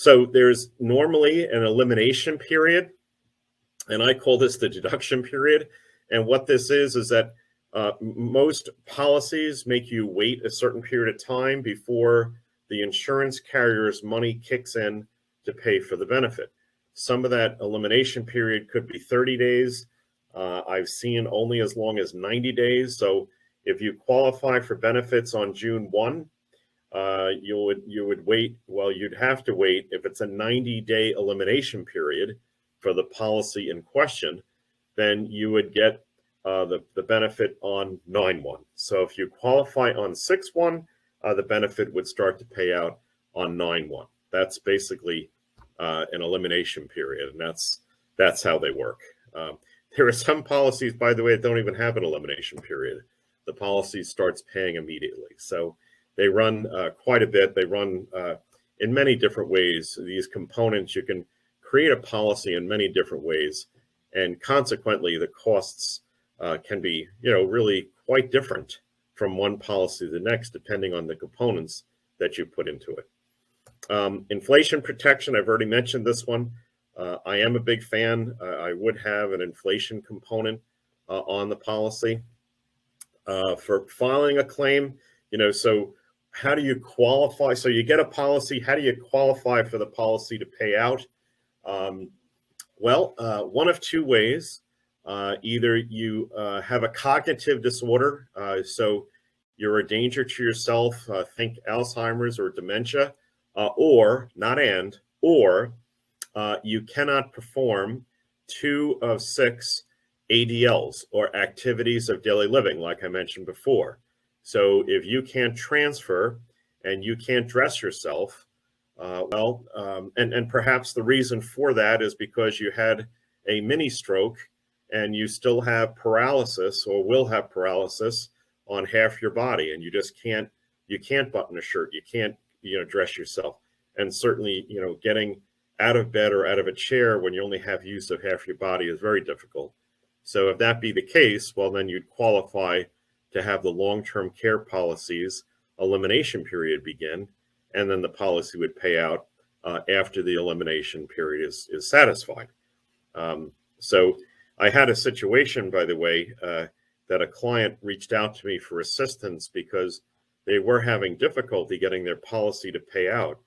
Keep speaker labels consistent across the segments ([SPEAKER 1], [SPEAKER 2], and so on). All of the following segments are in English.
[SPEAKER 1] So there's normally an elimination period, and I call this the deduction period. And what this is that most policies make you wait a certain period of time before the insurance carrier's money kicks in to pay for the benefit. Some of that elimination period could be 30 days. I've seen only as long as 90 days. So if you qualify for benefits on June 1, you would wait. Well, you'd have to wait if it's a 90-day elimination period for the policy in question, then you would get the benefit on 9/1. So if you qualify on 6/1, the benefit would start to pay out on 9/1. That's basically an elimination period, and that's how they work. There are some policies, by the way, that don't even have an elimination period. The policy starts paying immediately. So they run quite a bit. They run in many different ways. These components, you can create a policy in many different ways, and consequently, the costs can be, really quite different from one policy to the next, depending on the components that you put into it. Inflation protection, I've already mentioned this one. I am a big fan. I would have an inflation component on the policy. For filing a claim, so how do you qualify? So you get a policy, how do you qualify for the policy to pay out? One of two ways. Either you have a cognitive disorder, so you're a danger to yourself, think Alzheimer's or dementia, or you cannot perform 2 of 6 ADLs, or activities of daily living, like I mentioned before. So if you can't transfer and you can't dress yourself, and perhaps the reason for that is because you had a mini stroke and you still have paralysis or will have paralysis on half your body, and you can't button a shirt, you can't, dress yourself. And certainly, getting out of bed or out of a chair when you only have use of half your body is very difficult. So if that be the case, well, then you'd qualify to have the long-term care policies elimination period begin, and then the policy would pay out after the elimination period is satisfied. So I had a situation, by the way, that a client reached out to me for assistance because they were having difficulty getting their policy to pay out.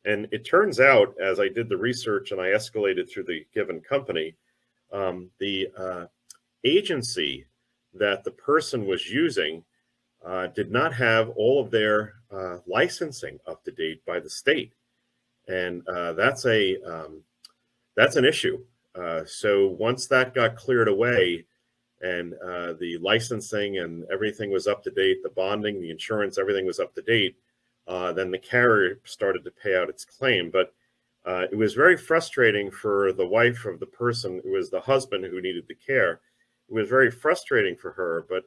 [SPEAKER 1] And it turns out, as I did the research and I escalated through the given company, the agency that the person was using did not have all of their licensing up to date by the state. And that's an issue. So once that got cleared away and the licensing and everything was up to date, the bonding, the insurance, everything was up to date, then the carrier started to pay out its claim. But it was very frustrating for the wife of the person who was the husband who needed the care. It was very frustrating for her, but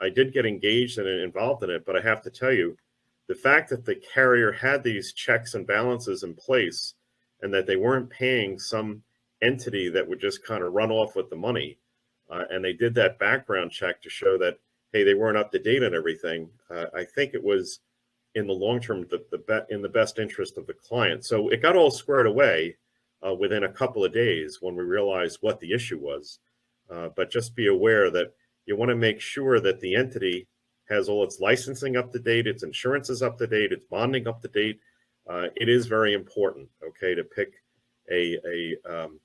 [SPEAKER 1] I did get engaged and involved in it. But I have to tell you, the fact that the carrier had these checks and balances in place and that they weren't paying some entity that would just kind of run off with the money, and they did that background check to show that, hey, they weren't up to date on everything, I think it was in the long term in the best interest of the client. So it got all squared away within a couple of days when we realized what the issue was. But just be aware that you want to make sure that the entity has all its licensing up to date, its insurance is up to date, its bonding up to date. It is very important, okay, to pick an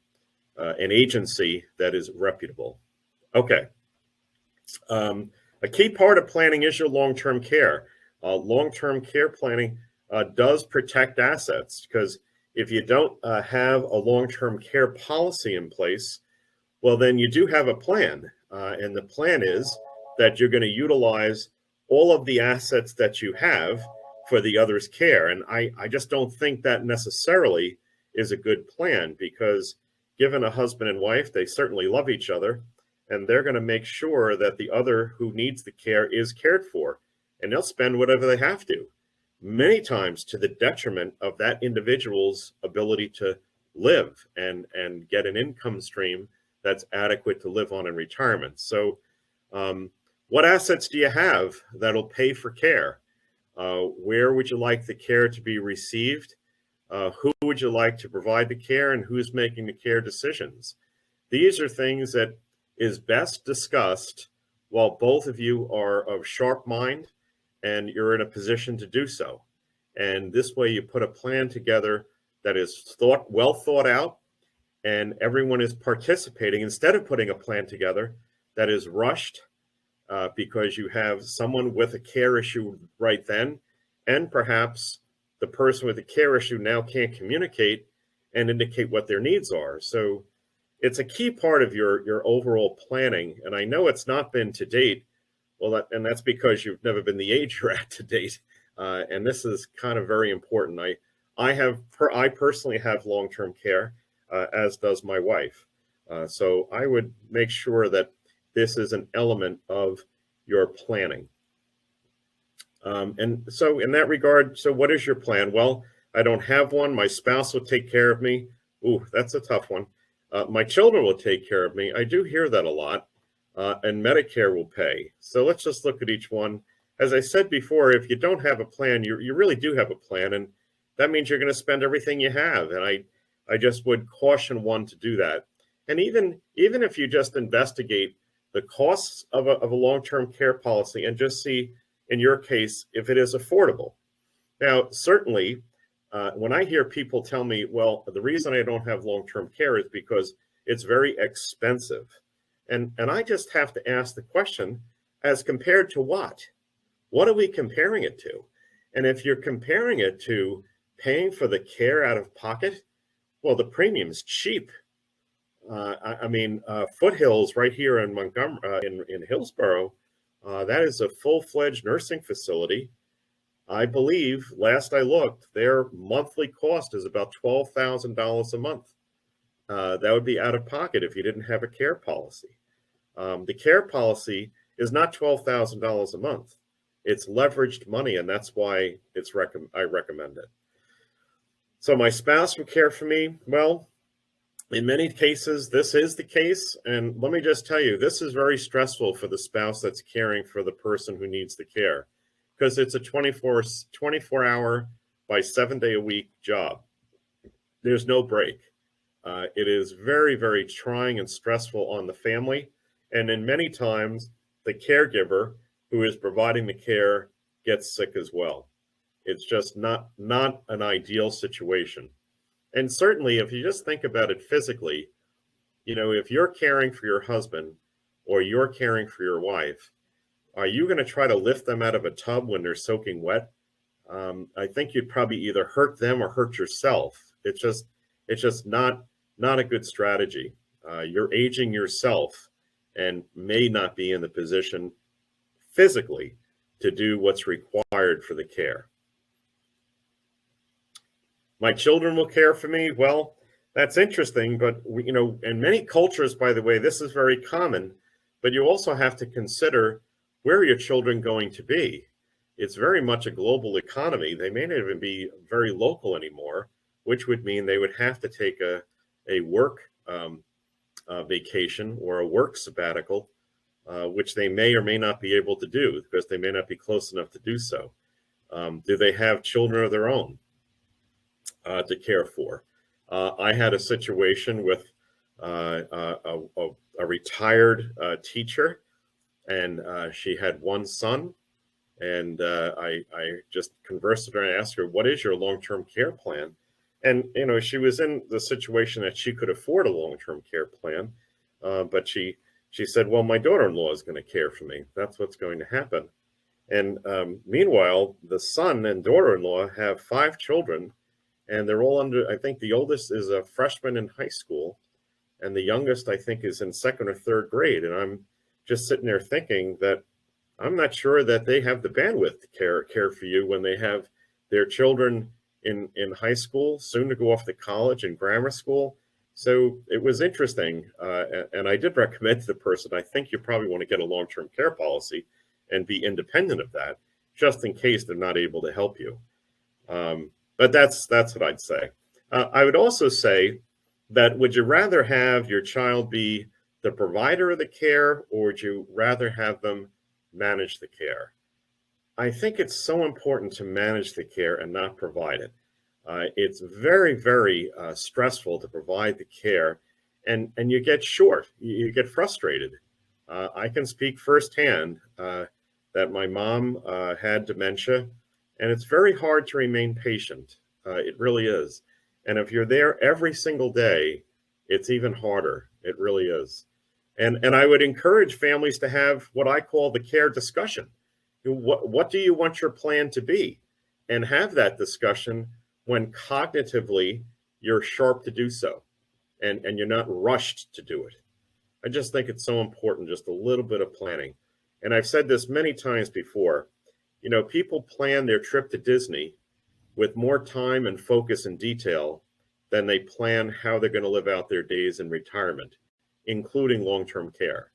[SPEAKER 1] agency that is reputable. Okay. A key part of planning is your long-term care. Long-term care planning does protect assets, because if you don't have a long-term care policy in place, well, then you do have a plan. And the plan is that you're going to utilize all of the assets that you have for the other's care. And I just don't think that necessarily is a good plan, because given a husband and wife, they certainly love each other, and they're going to make sure that the other who needs the care is cared for, and they'll spend whatever they have to, many times to the detriment of that individual's ability to live and get an income stream that's adequate to live on in retirement. So what assets do you have that'll pay for care? Where would you like the care to be received? Who would you like to provide the care, and who's making the care decisions? These are things that is best discussed while both of you are of sharp mind and you're in a position to do so. And this way you put a plan together that is well thought out, and everyone is participating instead of putting a plan together that is rushed because you have someone with a care issue right then, and perhaps the person with the care issue now can't communicate and indicate what their needs are. So it's a key part of your overall planning. And I know it's not been to date. Well, and that's because you've never been the age you're at to date. And this is kind of very important. I personally have long-term care, as does my wife. So I would make sure that this is an element of your planning. And so in that regard, so what is your plan? Well, I don't have one. My spouse will take care of me. Ooh, that's a tough one. My children will take care of me. I do hear that a lot. And Medicare will pay. So let's just look at each one. As I said before, if you don't have a plan, you really do have a plan. And that means you're going to spend everything you have. And I just would caution one to do that. And even if you just investigate the costs of a long-term care policy and just see, in your case, if it is affordable. Now, certainly, when I hear people tell me, well, the reason I don't have long-term care is because it's very expensive. And I just have to ask the question, as compared to what? What are we comparing it to? And if you're comparing it to paying for the care out of pocket, well, the premium's cheap. Foothills right here in Montgomery, in Hillsborough, that is a full-fledged nursing facility. I believe, last I looked, their monthly cost is about $12,000 a month. That would be out of pocket if you didn't have a care policy. The care policy is not $12,000 a month. It's leveraged money, and that's why I recommend it. So my spouse will care for me. Well, in many cases, this is the case. And let me just tell you, this is very stressful for the spouse that's caring for the person who needs the care, because it's a 24-hour by 7-day-a-week job. There's no break. It is very, very trying and stressful on the family. And in many times, the caregiver who is providing the care gets sick as well. It's just not an ideal situation. And certainly, if you just think about it physically, if you're caring for your husband or you're caring for your wife, are you going to try to lift them out of a tub when they're soaking wet? I think you'd probably either hurt them or hurt yourself. It's just not a good strategy. You're aging yourself and may not be in the position physically to do what's required for the care. My children will care for me. Well, that's interesting, but in many cultures, by the way, this is very common, but you also have to consider, where are your children going to be? It's very much a global economy. They may not even be very local anymore, which would mean they would have to take a work vacation or a work sabbatical, which they may or may not be able to do because they may not be close enough to do so. Do they have children of their own to care for? I had a situation with a retired teacher, and she had one son. And I just conversed with her and asked her, what is your long-term care plan? And, she was in the situation that she could afford a long-term care plan. But she said, well, my daughter-in-law is going to care for me. That's what's going to happen. And meanwhile, the son and daughter-in-law have 5 children, and they're all under, I think the oldest is a freshman in high school, and the youngest, I think, is in 2nd or 3rd grade. And I'm just sitting there thinking that I'm not sure that they have the bandwidth to care for you when they have their children in high school, soon to go off to college and grammar school. So it was interesting. And I did recommend to the person, I think you probably want to get a long-term care policy and be independent of that, just in case they're not able to help you. But that's what I'd say. I would also say that, would you rather have your child be the provider of the care, or would you rather have them manage the care? I think it's so important to manage the care and not provide it. It's very, very stressful to provide the care, and you get short, you get frustrated. I can speak firsthand that my mom had dementia, and it's very hard to remain patient. It really is. And if you're there every single day, it's even harder. It really is. And I would encourage families to have what I call the care discussion. What do you want your plan to be? And have that discussion when cognitively you're sharp to do so, and you're not rushed to do it. I just think it's so important, just a little bit of planning. And I've said this many times before, people plan their trip to Disney with more time and focus and detail than they plan how they're going to live out their days in retirement, including long-term care.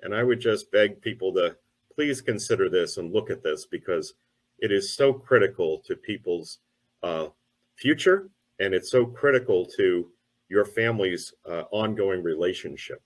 [SPEAKER 1] And I would just beg people to please consider this and look at this, because it is so critical to people's future, and it's so critical to your family's ongoing relationship.